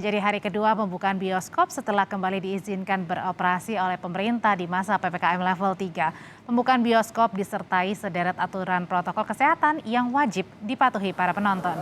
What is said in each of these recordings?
Jadi hari kedua pembukaan bioskop setelah kembali diizinkan beroperasi oleh pemerintah di masa PPKM level 3. Pembukaan bioskop disertai sederet aturan protokol kesehatan yang wajib dipatuhi para penonton.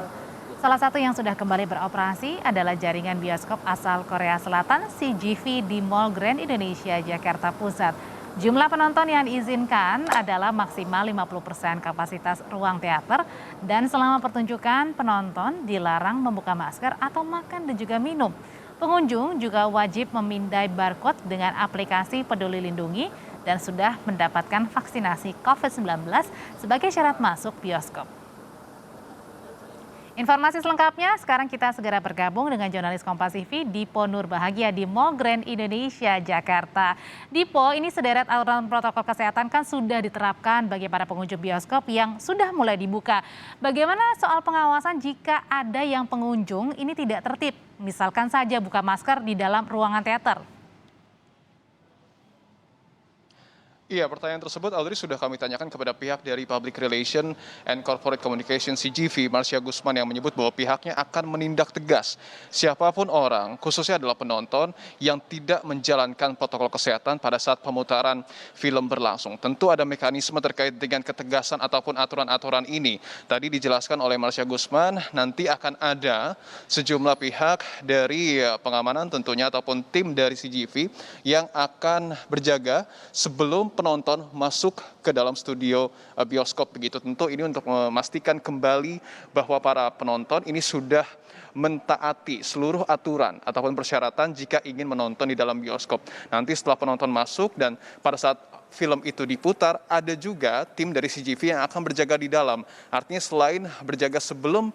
Salah satu yang sudah kembali beroperasi adalah jaringan bioskop asal Korea Selatan CGV di Mall Grand Indonesia, Jakarta Pusat. Jumlah penonton yang diizinkan adalah maksimal 50% kapasitas ruang teater dan selama pertunjukan penonton dilarang membuka masker atau makan dan juga minum. Pengunjung juga wajib memindai barcode dengan aplikasi Peduli Lindungi dan sudah mendapatkan vaksinasi COVID-19 sebagai syarat masuk bioskop. Informasi selengkapnya sekarang kita segera bergabung dengan jurnalis Kompas TV Dipo Nurbahagia di Mall Grand Indonesia, Jakarta. Dipo, ini sederet aturan protokol kesehatan kan sudah diterapkan bagi para pengunjung bioskop yang sudah mulai dibuka. Bagaimana soal pengawasan jika ada yang pengunjung ini tidak tertib? Misalkan saja buka masker di dalam ruangan teater. Iya, pertanyaan tersebut Audrey sudah kami tanyakan kepada pihak dari Public Relation and Corporate Communication CGV, Marsha Gusman, yang menyebut bahwa pihaknya akan menindak tegas siapapun orang, khususnya adalah penonton, yang tidak menjalankan protokol kesehatan pada saat pemutaran film berlangsung. Tentu ada mekanisme terkait dengan ketegasan ataupun aturan-aturan ini. Tadi dijelaskan oleh Marsha Gusman, nanti akan ada sejumlah pihak dari pengamanan tentunya ataupun tim dari CGV yang akan berjaga sebelum penonton masuk ke dalam studio bioskop begitu. Tentu ini untuk memastikan kembali bahwa para penonton ini sudah mentaati seluruh aturan ataupun persyaratan jika ingin menonton di dalam bioskop. Nanti setelah penonton masuk dan pada saat film itu diputar, ada juga tim dari CGV yang akan berjaga di dalam. Artinya selain berjaga sebelum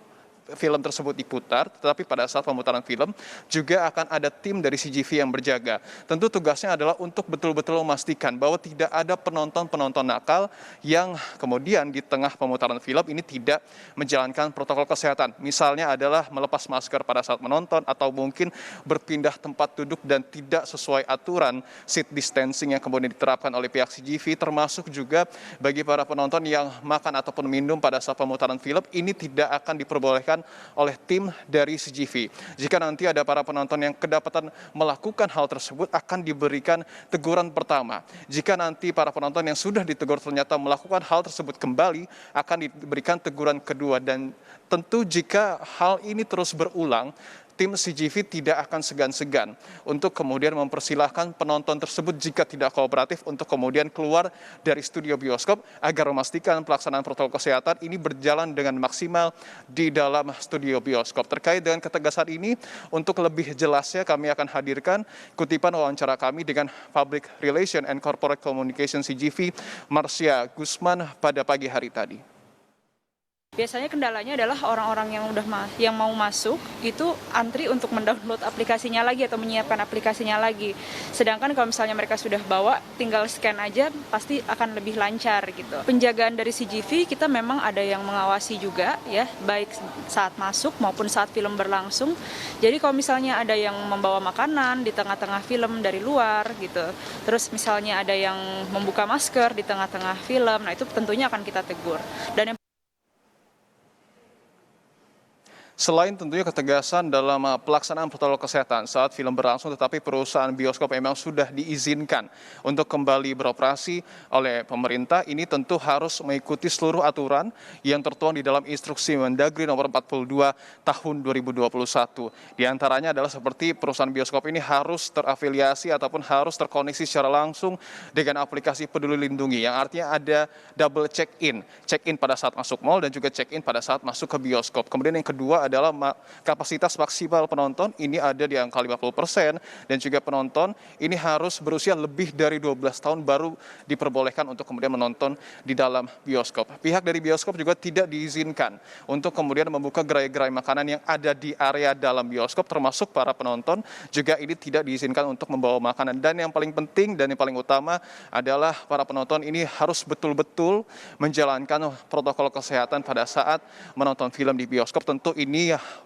film tersebut diputar, tetapi pada saat pemutaran film juga akan ada tim dari CGV yang berjaga. Tentu tugasnya adalah untuk betul-betul memastikan bahwa tidak ada penonton-penonton nakal yang kemudian di tengah pemutaran film ini tidak menjalankan protokol kesehatan. Misalnya adalah melepas masker pada saat menonton atau mungkin berpindah tempat duduk dan tidak sesuai aturan seat distancing yang kemudian diterapkan oleh pihak CGV, termasuk juga bagi para penonton yang makan ataupun minum pada saat pemutaran film ini tidak akan diperbolehkan oleh tim dari CGV. Jika nanti ada para penonton yang kedapatan melakukan hal tersebut, akan diberikan teguran pertama. Jika nanti para penonton yang sudah ditegur ternyata melakukan hal tersebut kembali, akan diberikan teguran kedua. Dan tentu jika hal ini terus berulang, tim CGV tidak akan segan-segan untuk kemudian mempersilahkan penonton tersebut jika tidak kooperatif untuk kemudian keluar dari studio bioskop agar memastikan pelaksanaan protokol kesehatan ini berjalan dengan maksimal di dalam studio bioskop. Terkait dengan ketegasan ini, untuk lebih jelasnya kami akan hadirkan kutipan wawancara kami dengan Public Relation and Corporate Communication CGV, Marsha Gusman, pada pagi hari tadi. Biasanya kendalanya adalah orang-orang yang mau masuk itu antri untuk mendownload aplikasinya lagi atau menyiapkan aplikasinya lagi. Sedangkan kalau misalnya mereka sudah bawa, tinggal scan aja pasti akan lebih lancar gitu. Penjagaan dari CGV kita memang ada yang mengawasi juga ya, baik saat masuk maupun saat film berlangsung. Jadi kalau misalnya ada yang membawa makanan di tengah-tengah film dari luar gitu, terus misalnya ada yang membuka masker di tengah-tengah film, nah itu tentunya akan kita tegur. Dan Selain tentunya ketegasan dalam pelaksanaan protokol kesehatan saat film berlangsung, tetapi perusahaan bioskop memang sudah diizinkan untuk kembali beroperasi oleh pemerintah. Ini tentu harus mengikuti seluruh aturan yang tertuang di dalam instruksi Mendagri nomor 42 tahun 2021. Di antaranya adalah seperti perusahaan bioskop ini harus terafiliasi ataupun harus terkoneksi secara langsung dengan aplikasi Peduli Lindungi, yang artinya ada double check-in pada saat masuk mall dan juga check-in pada saat masuk ke bioskop. Kemudian yang kedua adalah kapasitas maksimal penonton ini ada di angka 50%, dan juga penonton ini harus berusia lebih dari 12 tahun baru diperbolehkan untuk kemudian menonton di dalam bioskop. Pihak dari bioskop juga tidak diizinkan untuk kemudian membuka gerai-gerai makanan yang ada di area dalam bioskop, termasuk para penonton juga ini tidak diizinkan untuk membawa makanan. Dan yang paling penting dan yang paling utama adalah para penonton ini harus betul-betul menjalankan protokol kesehatan pada saat menonton film di bioskop. Tentu ini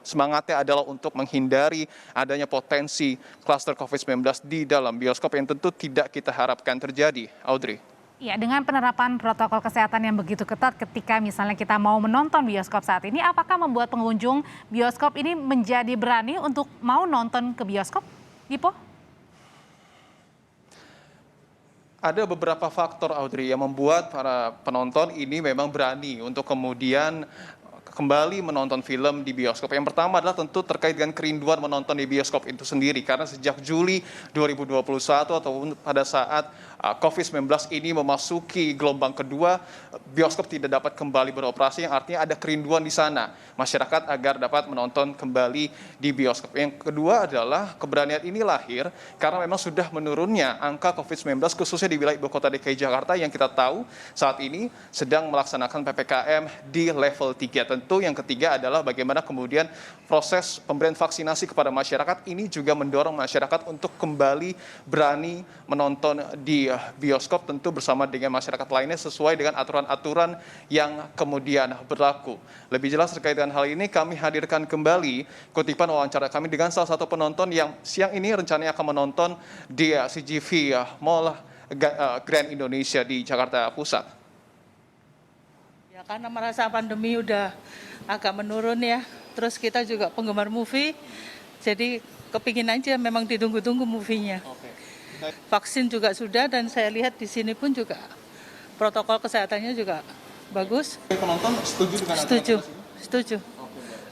semangatnya adalah untuk menghindari adanya potensi klaster COVID-19 di dalam bioskop yang tentu tidak kita harapkan terjadi. Audrey. Ya, dengan penerapan protokol kesehatan yang begitu ketat ketika misalnya kita mau menonton bioskop saat ini, apakah membuat pengunjung bioskop ini menjadi berani untuk mau nonton ke bioskop, Dipo? Ada beberapa faktor, Audrey, yang membuat para penonton ini memang berani untuk kemudian kembali menonton film di bioskop. Yang pertama adalah tentu terkait dengan kerinduan menonton di bioskop itu sendiri. Karena sejak Juli 2021 ataupun pada saat COVID-19 ini memasuki gelombang kedua, bioskop tidak dapat kembali beroperasi, yang artinya ada kerinduan di sana masyarakat agar dapat menonton kembali di bioskop. Yang kedua adalah keberanian ini lahir karena memang sudah menurunnya angka COVID-19 khususnya di wilayah ibu kota DKI Jakarta yang kita tahu saat ini sedang melaksanakan PPKM di level 3. Tentu yang ketiga adalah bagaimana kemudian proses pemberian vaksinasi kepada masyarakat ini juga mendorong masyarakat untuk kembali berani menonton di bioskop, tentu bersama dengan masyarakat lainnya sesuai dengan aturan-aturan yang kemudian berlaku. Lebih jelas terkait dengan hal ini kami hadirkan kembali kutipan wawancara kami dengan salah satu penonton yang siang ini rencananya akan menonton di CGV Mall Grand Indonesia di Jakarta Pusat. Ya, karena merasa pandemi udah agak menurun ya, terus kita juga penggemar movie, jadi kepingin aja memang ditunggu-tunggu movie-nya. Vaksin juga sudah dan saya lihat di sini pun juga protokol kesehatannya juga bagus. Penonton setuju dengan Setuju.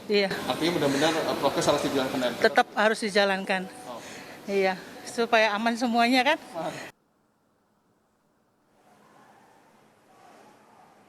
Iya. Artinya benar-benar prokes harus dijalankan. Tetap harus dijalankan. Iya, supaya aman semuanya kan.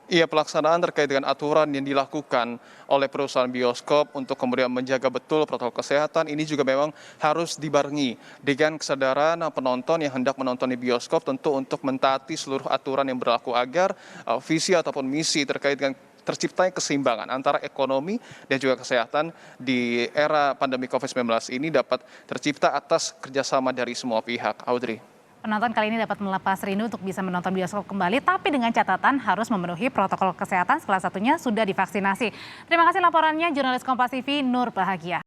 Iya, pelaksanaan terkait dengan aturan yang dilakukan oleh perusahaan bioskop untuk kemudian menjaga betul protokol kesehatan ini juga memang harus dibarengi dengan kesadaran penonton yang hendak menonton di bioskop tentu untuk mentaati seluruh aturan yang berlaku agar visi ataupun misi terkait dengan terciptanya keseimbangan antara ekonomi dan juga kesehatan di era pandemi COVID-19 ini dapat tercipta atas kerjasama dari semua pihak. Audrey. Penonton kali ini dapat melepas rindu untuk bisa menonton bioskop kembali, tapi dengan catatan harus memenuhi protokol kesehatan, salah satunya sudah divaksinasi. Terima kasih laporannya jurnalis Kompas TV Nur Bahagia.